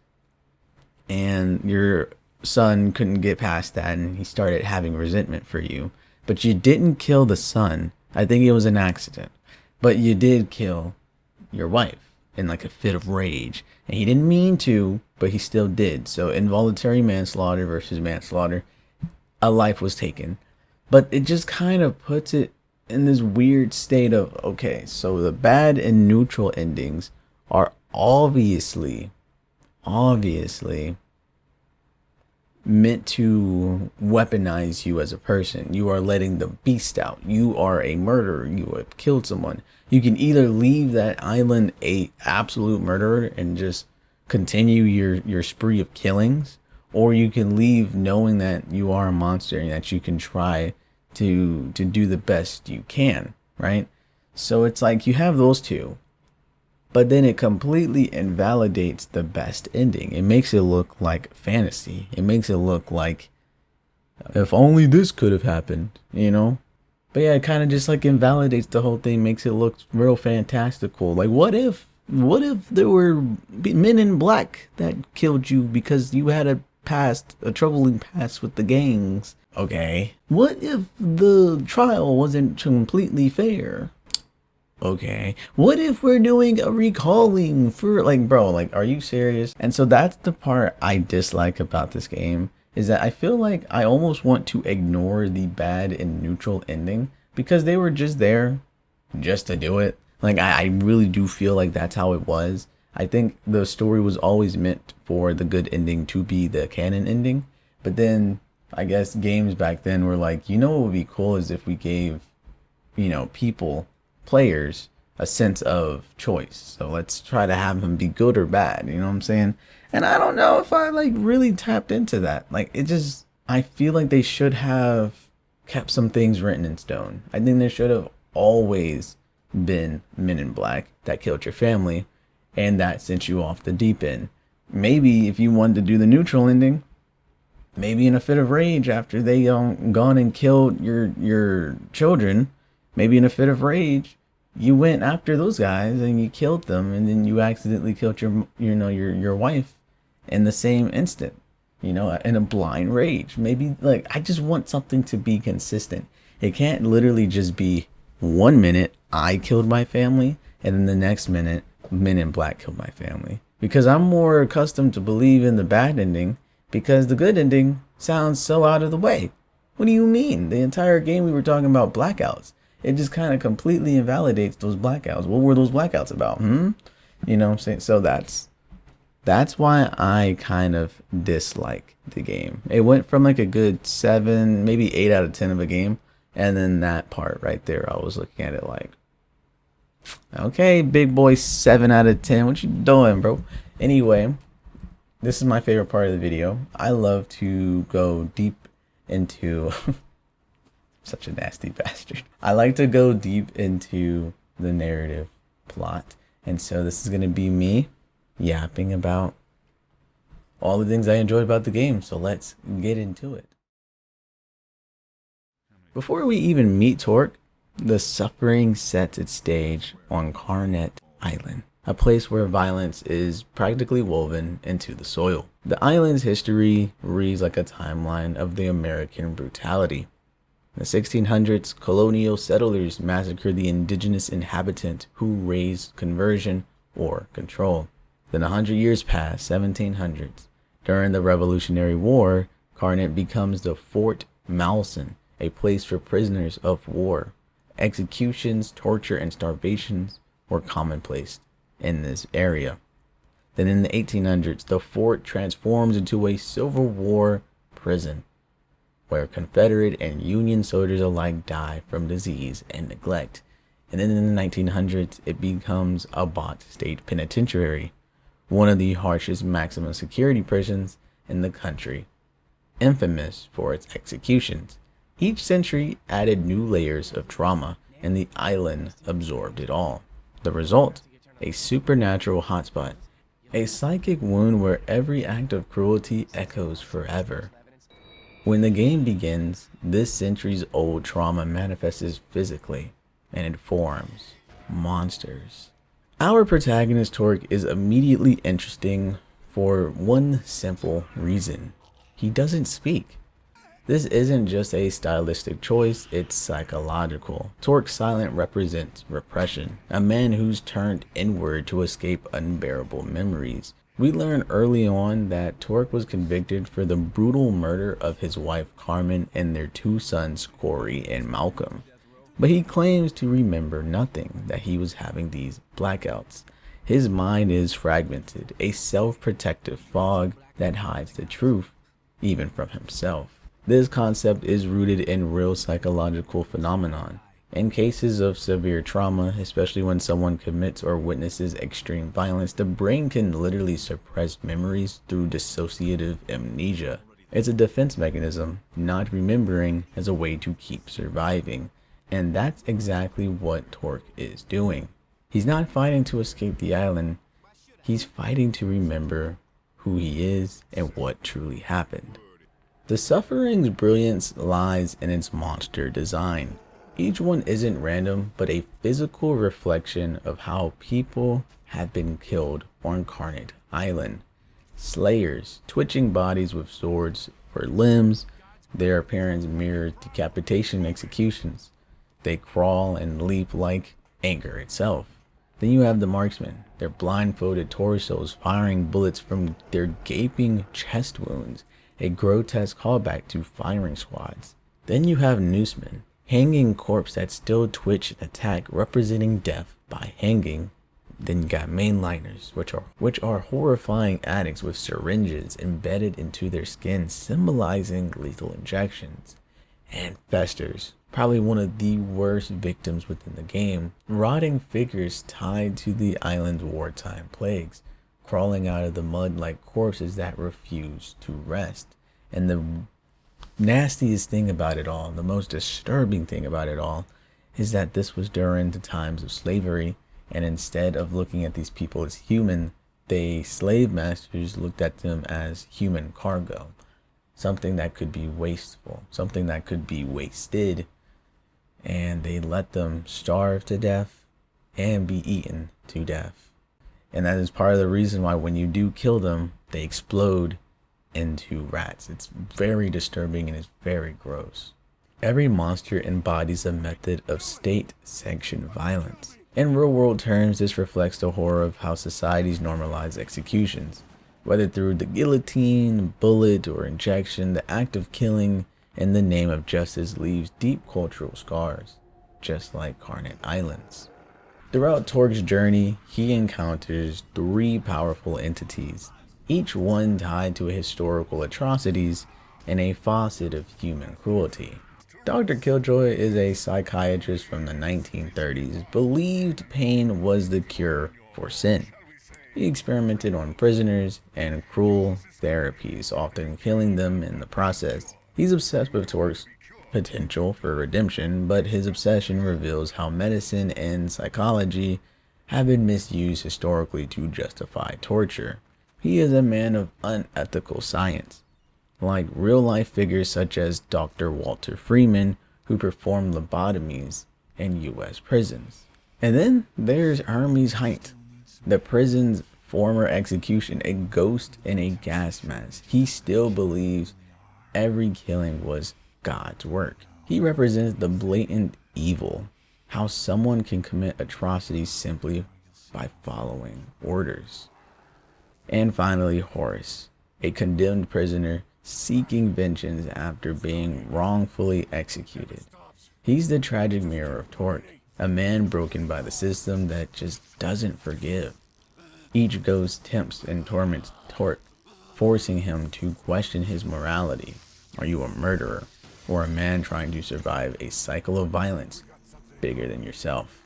and your son couldn't get past that, and he started having resentment for you. But you didn't kill the son. I think it was an accident. But you did kill your wife in like a fit of rage. And he didn't mean to, but he still did. So involuntary manslaughter versus manslaughter, a life was taken. But it just kind of puts it in this weird state of, okay, so the bad and neutral endings are obviously meant to weaponize you as a person. You are letting the beast out. You are a murderer. You have killed someone. You can either leave that island a absolute murderer and just continue your spree of killings, or you can leave knowing that you are a monster and that you can try to do the best you can, right? So it's like you have those two. but then it completely invalidates the best ending. It makes it look like fantasy. It makes it look like if only this could have happened, you know? But yeah, it kind of just like invalidates the whole thing, makes it look real fantastical. Like what if there were men in black that killed you because you had a troubling past with the gangs? Okay. What if the trial wasn't completely fair? Okay. What if we're doing a recalling for, like, bro, like, are you serious? And so that's the part I dislike about this game, is that I feel like I almost want to ignore the bad and neutral ending because they were just there just to do it. Like, I really do feel like that's how it was. I think the story was always meant for the good ending to be the canon ending. But then I guess games back then were like, you know what would be cool is if we gave, you know, players a sense of choice. So let's try to have them be good or bad, you know what I'm saying? And I don't know if I like really tapped into that. Like it just, I feel like they should have kept some things written in stone. I think there should have always been men in black that killed your family and that sent you off the deep end. Maybe if you wanted to do the neutral ending, maybe in a fit of rage after they gone and killed your children, maybe in a fit of rage, you went after those guys and you killed them, and then you accidentally killed your wife in the same instant, you know, in a blind rage. Maybe like I just want something to be consistent. It can't literally just be 1 minute I killed my family and then the next minute men in black killed my family, because I'm more accustomed to believe in the bad ending because the good ending sounds so out of the way. What do you mean? The entire game we were talking about blackouts. It just kind of completely invalidates those blackouts. What were those blackouts about? You know what I'm saying? So that's why I kind of dislike the game. It went from like a good 7, maybe 8 out of 10 of a game. And then that part right there, I was looking at it like, okay, big boy, 7 out of 10. What you doing, bro? Anyway, this is my favorite part of the video. I love to go deep into... Such a nasty bastard. I like to go deep into the narrative plot. And so this is going to be me yapping about all the things I enjoyed about the game. So let's get into it. Before we even meet Torque, the suffering sets its stage on Carnet Island, a place where violence is practically woven into the soil. The island's history reads like a timeline of the American brutality. In the 1600s, colonial settlers massacred the indigenous inhabitant who raised conversion or control. Then 100 years pass, 1700s. During the Revolutionary War, Carnet becomes the Fort Malson, a place for prisoners of war. Executions, torture, and starvations were commonplace in this area. Then in the 1800s, the fort transforms into a Civil War prison, where Confederate and Union soldiers alike die from disease and neglect. And then in the 1900s, it becomes a bot state penitentiary, one of the harshest maximum security prisons in the country, infamous for its executions. Each century added new layers of trauma, and the island absorbed it all. The result? A supernatural hotspot, a psychic wound where every act of cruelty echoes forever. When the game begins, this centuries-old trauma manifests physically, and it forms monsters. Our protagonist Torque is immediately interesting for one simple reason. He doesn't speak. This isn't just a stylistic choice, it's psychological. Torque Silent represents repression, a man who's turned inward to escape unbearable memories. We learn early on that Torque was convicted for the brutal murder of his wife Carmen and their 2 sons Corey and Malcolm. But he claims to remember nothing, that he was having these blackouts. His mind is fragmented, a self-protective fog that hides the truth, even from himself. This concept is rooted in real psychological phenomenon. In cases of severe trauma, especially when someone commits or witnesses extreme violence, the brain can literally suppress memories through dissociative amnesia. It's a defense mechanism, not remembering as a way to keep surviving. And that's exactly what Torque is doing. He's not fighting to escape the island, he's fighting to remember who he is and what truly happened. The Suffering's brilliance lies in its monster design. Each one isn't random, but a physical reflection of how people have been killed on Incarnate Island. Slayers, twitching bodies with swords for limbs, their appearance mirrors decapitation executions. They crawl and leap like anger itself. Then you have the marksmen, their blindfolded torsos firing bullets from their gaping chest wounds, a grotesque callback to firing squads. Then you have noosemen, hanging corpse that still twitch and attack, representing death by hanging. Then you got mainliners, which are horrifying addicts with syringes embedded into their skin, symbolizing lethal injections. And festers, probably one of the worst victims within the game, rotting figures tied to the island's wartime plagues, crawling out of the mud like corpses that refuse to rest. And the nastiest thing about it all, the most disturbing thing about it all, is that this was during the times of slavery, and instead of looking at these people as human, they slave masters looked at them as human cargo, something that could be wasteful, something that could be wasted, and they let them starve to death and be eaten to death. And that is part of the reason why when you do kill them, they explode into rats. It's very disturbing and it's very gross. Every monster embodies a method of state-sanctioned violence. In real-world terms, this reflects the horror of how societies normalize executions. Whether through the guillotine, bullet, or injection, the act of killing in the name of justice leaves deep cultural scars, just like Incarnate Islands. Throughout Torque's journey, he encounters three powerful entities, each one tied to historical atrocities and a facet of human cruelty. Dr. Killjoy is a psychiatrist from the 1930s, believed pain was the cure for sin. He experimented on prisoners and cruel therapies, often killing them in the process. He's obsessed with Torque's potential for redemption, but his obsession reveals how medicine and psychology have been misused historically to justify torture. He is a man of unethical science, like real-life figures such as Dr. Walter Freeman, who performed lobotomies in U.S. prisons. And then there's Hermes Height, the prison's former execution, a ghost in a gas mask. He still believes every killing was God's work. He represents the blatant evil, how someone can commit atrocities simply by following orders. And finally, Horace, a condemned prisoner seeking vengeance after being wrongfully executed. He's the tragic mirror of Torque, a man broken by the system that just doesn't forgive. Each ghost tempts and torments Torque, forcing him to question his morality. Are you a murderer, or a man trying to survive a cycle of violence bigger than yourself?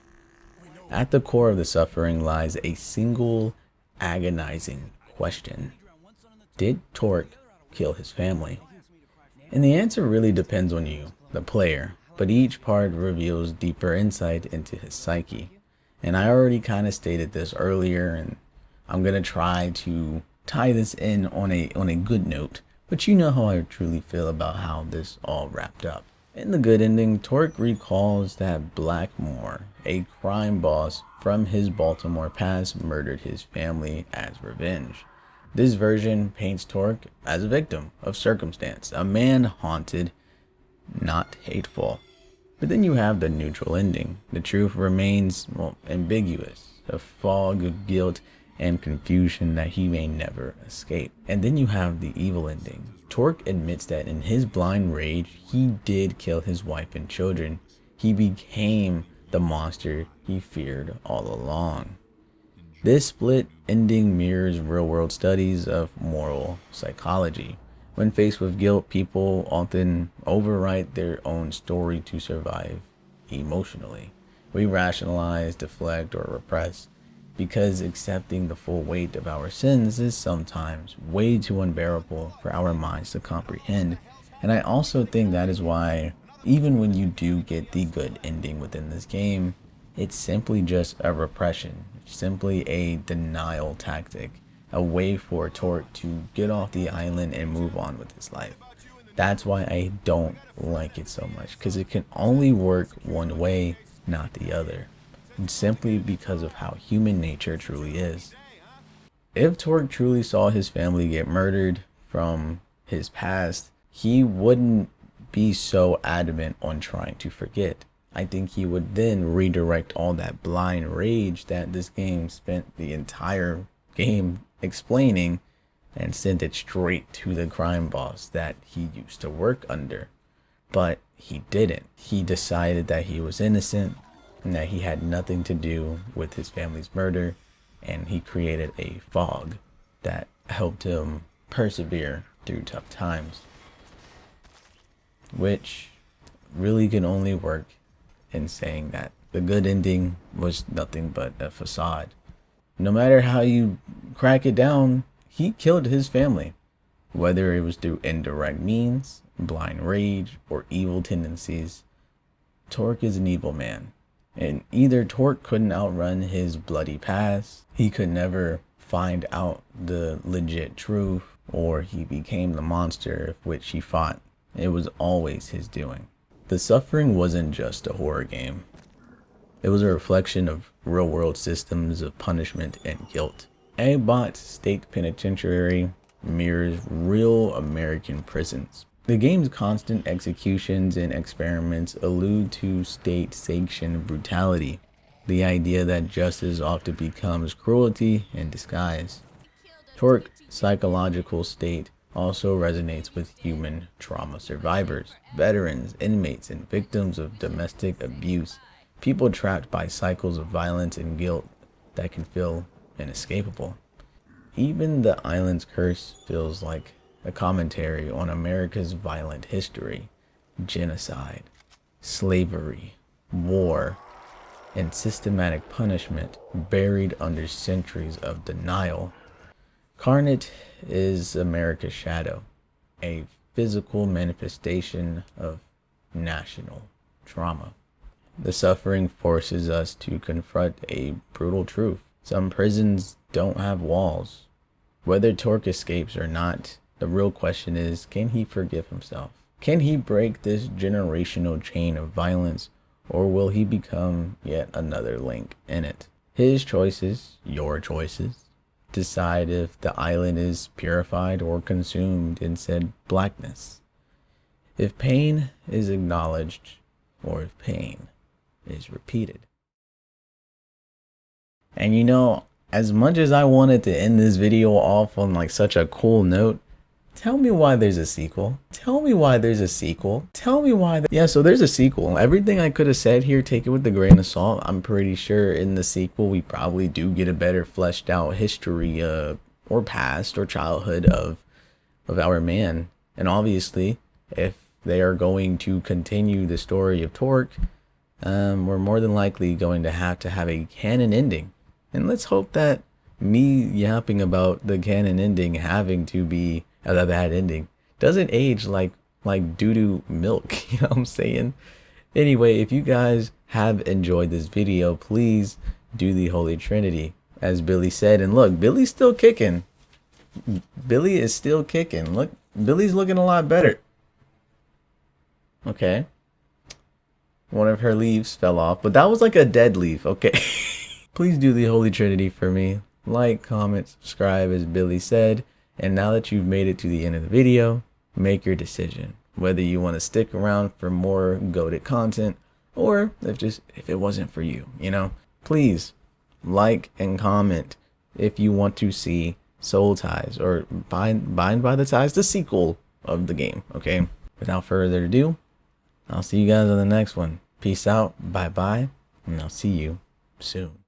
At the core of the suffering lies a single agonizing question. Did Torque kill his family? And the answer really depends on you, the player, but each part reveals deeper insight into his psyche. And I already kind of stated this earlier, and I'm going to try to tie this in on a good note, but you know how I truly feel about how this all wrapped up. In the good ending, Torque recalls that Blackmore, a crime boss from his Baltimore past, murdered his family as revenge. This version paints Torque as a victim of circumstance, a man haunted, not hateful. But then you have the neutral ending. The truth remains, ambiguous, a fog of guilt and confusion that he may never escape. And then you have the evil ending. Torque admits that in his blind rage, he did kill his wife and children. He became the monster he feared all along. This split ending mirrors real-world studies of moral psychology. When faced with guilt, people often overwrite their own story to survive emotionally. We rationalize, deflect, or repress because accepting the full weight of our sins is sometimes way too unbearable for our minds to comprehend. And I also think that is why, even when you do get the good ending within this game, It's simply just a repression, simply a denial tactic, a way for Torque to get off the island and move on with his life. That's why I don't like it so much, because it can only work one way, not the other, simply because of how human nature truly is. If Torque truly saw his family get murdered from his past, he wouldn't be so adamant on trying to forget. I think he would then redirect all that blind rage that this game spent the entire game explaining and send it straight to the crime boss that he used to work under. But he didn't. He decided that he was innocent and that he had nothing to do with his family's murder, and he created a fog that helped him persevere through tough times, which really can only work in saying that the good ending was nothing but a facade. No matter how you crack it down, he killed his family, whether it was through indirect means, blind rage, or evil tendencies. Torque is an evil man, and either Torque couldn't outrun his bloody past, he could never find out the legit truth, or he became the monster of which he fought. It was always his doing. The Suffering wasn't just a horror game. It was a reflection of real-world systems of punishment and guilt. Abbott State Penitentiary mirrors real American prisons. The game's constant executions and experiments allude to state-sanctioned brutality, the idea that justice often becomes cruelty in disguise. Torque's psychological state also resonates with human trauma survivors, veterans, inmates, and victims of domestic abuse, people trapped by cycles of violence and guilt that can feel inescapable. Even the island's curse feels like a commentary on America's violent history, genocide, slavery, war, and systematic punishment buried under centuries of denial. Carnage is America's shadow, a physical manifestation of national trauma. The Suffering forces us to confront a brutal truth. Some prisons don't have walls. Whether Torque escapes or not, the real question is, can he forgive himself? Can he break this generational chain of violence, or will he become yet another link in it? His choices, your choices, decide if the island is purified or consumed in said blackness. If pain is acknowledged, or if pain is repeated. And you know, as much as I wanted to end this video off on like such a cool note, tell me why there's a sequel. Tell me why there's a sequel. Tell me why. Yeah, so there's a sequel. Everything I could have said here, take it with a grain of salt. I'm pretty sure in the sequel, we probably do get a better fleshed out history or past or childhood of our man. And obviously, if they are going to continue the story of Torque, we're more than likely going to have a canon ending. And let's hope that me yapping about the canon ending having to be a bad ending doesn't age like doo-doo milk. You know what I'm saying? Anyway, if you guys have enjoyed this video, please do the Holy Trinity, as Billy said. And look, Billy's still kicking. Billy is still kicking. Look, Billy's looking a lot better. Okay. One of her leaves fell off, but that was like a dead leaf. Okay. Please do the Holy Trinity for me. Like, comment, subscribe, as Billy said. And now that you've made it to the end of the video, make your decision. Whether you want to stick around for more goated content, or if it wasn't for you, you know. Please like and comment if you want to see Soul Ties or Bind by the Ties, the sequel of the game. Okay. Without further ado, I'll see you guys on the next one. Peace out. Bye bye. And I'll see you soon.